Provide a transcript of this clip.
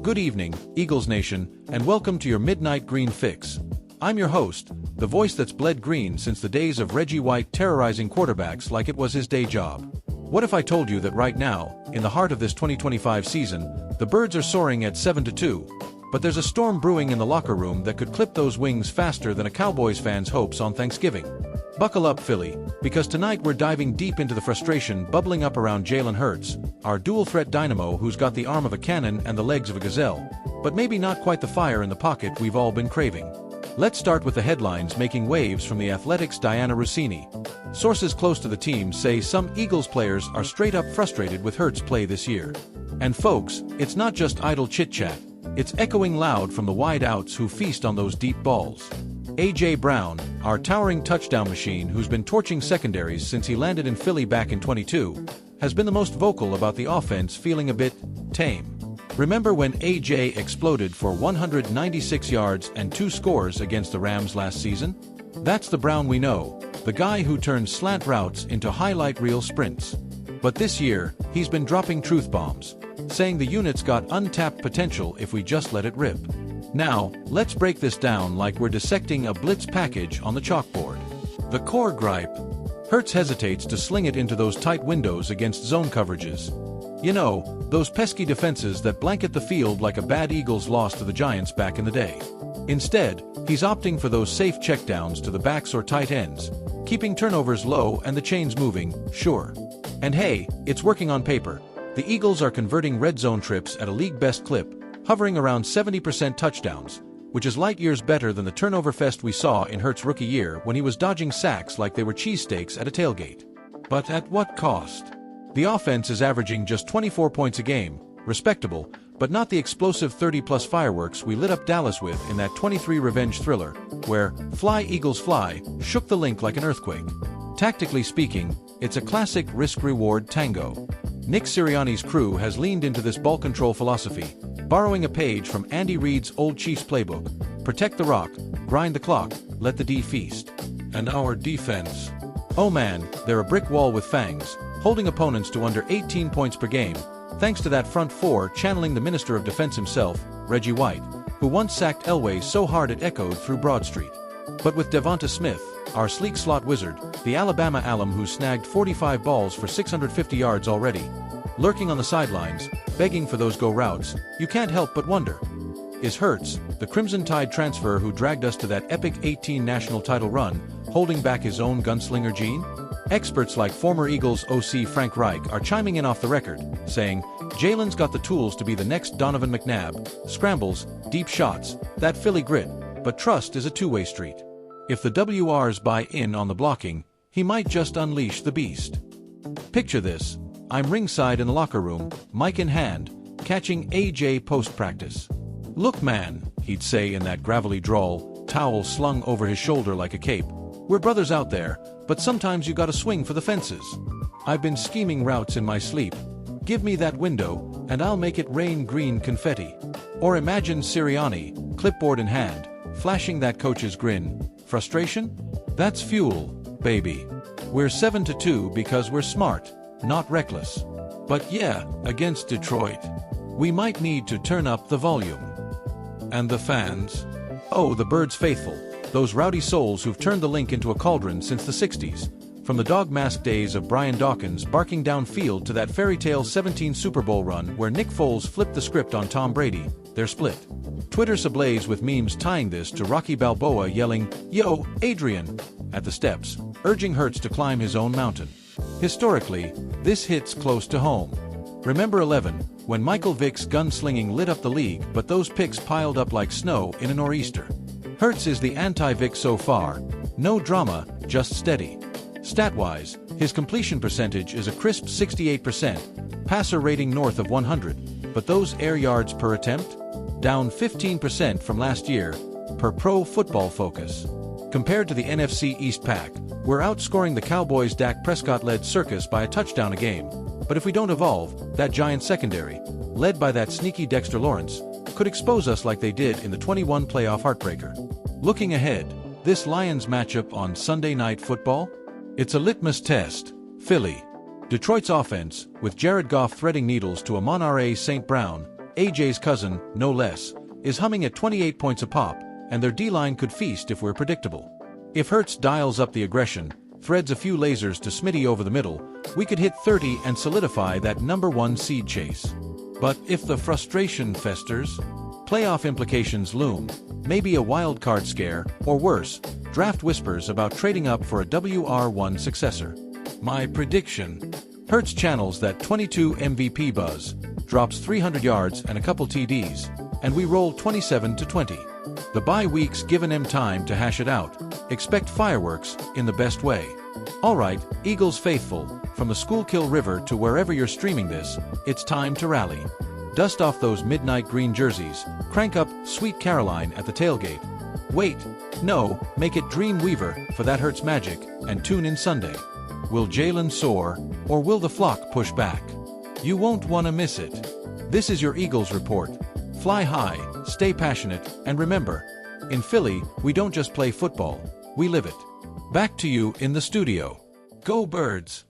Good evening, Eagles Nation, and welcome to your Midnight Green Fix. I'm your host, the voice that's bled green since the days of Reggie White terrorizing quarterbacks like it was his day job. What if I told you that right now, in the heart of this 2025 season, the birds are soaring at 7-2, but there's a storm brewing in the locker room that could clip those wings faster than a Cowboys fan's hopes on Thanksgiving. Buckle up, Philly, because tonight we're diving deep into the frustration bubbling up around Jalen Hurts, our dual-threat dynamo who's got the arm of a cannon and the legs of a gazelle, but maybe not quite the fire in the pocket we've all been craving. Let's start with the headlines making waves from The Athletic's Diana Rossini. Sources close to the team say some Eagles players are straight-up frustrated with Hurts' play this year. And folks, it's not just idle chit-chat, it's echoing loud from the wide-outs who feast on those deep balls. A.J. Brown, our towering touchdown machine who's been torching secondaries since he landed in Philly back in 22, has been the most vocal about the offense feeling a bit tame. Remember when A.J. exploded for 196 yards and 2 scores against the Rams last season? That's the Brown we know, the guy who turned slant routes into highlight reel sprints. But this year, he's been dropping truth bombs, saying the unit's got untapped potential if we just let it rip. Now, let's break this down like we're dissecting a blitz package on the chalkboard. The core gripe: Hurts hesitates to sling it into those tight windows against zone coverages. You know, those pesky defenses that blanket the field like a bad Eagles loss to the Giants back in the day. Instead, he's opting for those safe checkdowns to the backs or tight ends, keeping turnovers low and the chains moving, sure. And hey, it's working on paper. The Eagles are converting red zone trips at a league-best clip, hovering around 70% touchdowns, which is light years better than the turnover fest we saw in Hurts' rookie year when he was dodging sacks like they were cheesesteaks at a tailgate. But at what cost? The offense is averaging just 24 points a game, respectable, but not the explosive 30-plus fireworks we lit up Dallas with in that 23 revenge thriller, where "Fly, Eagles, Fly" shook the link like an earthquake. Tactically speaking, it's a classic risk-reward tango. Nick Sirianni's crew has leaned into this ball control philosophy, borrowing a page from Andy Reid's old Chiefs playbook: protect the rock, grind the clock, let the D feast. And our defense? Oh man, they're a brick wall with fangs, holding opponents to under 18 points per game, thanks to that front four channeling the Minister of Defense himself, Reggie White, who once sacked Elway so hard it echoed through Broad Street. But with Devonta Smith, our sleek slot wizard, the Alabama alum who snagged 45 balls for 650 yards already, lurking on the sidelines, begging for those go routes, you can't help but wonder: is Hurts, the Crimson Tide transfer who dragged us to that epic 18 national title run, holding back his own gunslinger gene? Experts like former Eagles OC Frank Reich are chiming in off the record, saying, Jalen's got the tools to be the next Donovan McNabb: scrambles, deep shots, that Philly grit, but trust is a two-way street. If the WRs buy in on the blocking, he might just unleash the beast. Picture this: I'm ringside in the locker room, mic in hand, catching AJ post-practice. "Look man," he'd say in that gravelly drawl, towel slung over his shoulder like a cape, "we're brothers out there, but sometimes you gotta swing for the fences. I've been scheming routes in my sleep. Give me that window, and I'll make it rain green confetti." Or imagine Sirianni, clipboard in hand, flashing that coach's grin. Frustration? That's fuel, baby. We're 7-2 because we're smart, not reckless. But yeah, against Detroit, we might need to turn up the volume. And the fans? Oh, the Birds faithful, those rowdy souls who've turned the link into a cauldron since the 60s. From the dog mask days of Brian Dawkins barking downfield to that fairy tale 17 Super Bowl run where Nick Foles flipped the script on Tom Brady, they're split. Twitter's ablaze with memes tying this to Rocky Balboa yelling, "Yo, Adrian," at the steps, urging Hurts to climb his own mountain. Historically, this hits close to home. Remember 11, when Michael Vick's gunslinging lit up the league but those picks piled up like snow in a nor'easter? Hurts is the anti-Vick so far: no drama, just steady. Stat-wise, his completion percentage is a crisp 68%, passer rating north of 100, but those air yards per attempt? Down 15% from last year, per Pro Football Focus. Compared to the NFC East pack, we're outscoring the Cowboys' Dak Prescott-led circus by a touchdown a game. But if we don't evolve, that giant secondary, led by that sneaky Dexter Lawrence, could expose us like they did in the 21 playoff heartbreaker. Looking ahead, this Lions matchup on Sunday Night Football? It's a litmus test. Philly. Detroit's offense, with Jared Goff threading needles to Amon-Ra St. Brown, AJ's cousin, no less, is humming at 28 points a pop, and their D-line could feast if we're predictable. If Hurts dials up the aggression, threads a few lasers to Smitty over the middle, we could hit 30 and solidify that #1 seed chase. But if the frustration festers, playoff implications loom, maybe a wild card scare, or worse, draft whispers about trading up for a WR1 successor. My prediction: Hurts channels that 22 MVP buzz, drops 300 yards and a couple TDs, and we roll 27-20. The bye weeks given him time to hash it out. Expect fireworks in the best way. Alright, Eagles faithful, from the Schuylkill River to wherever you're streaming this, it's time to rally. Dust off those midnight green jerseys, crank up Sweet Caroline at the tailgate. Wait, no, make it Dreamweaver for that Hurts magic, and tune in Sunday. Will Jalen soar, or will the flock push back? You won't want to miss it. This is your Eagles Report. Fly high, stay passionate, and remember, in Philly, we don't just play football, we live it. Back to you in the studio. Go Birds!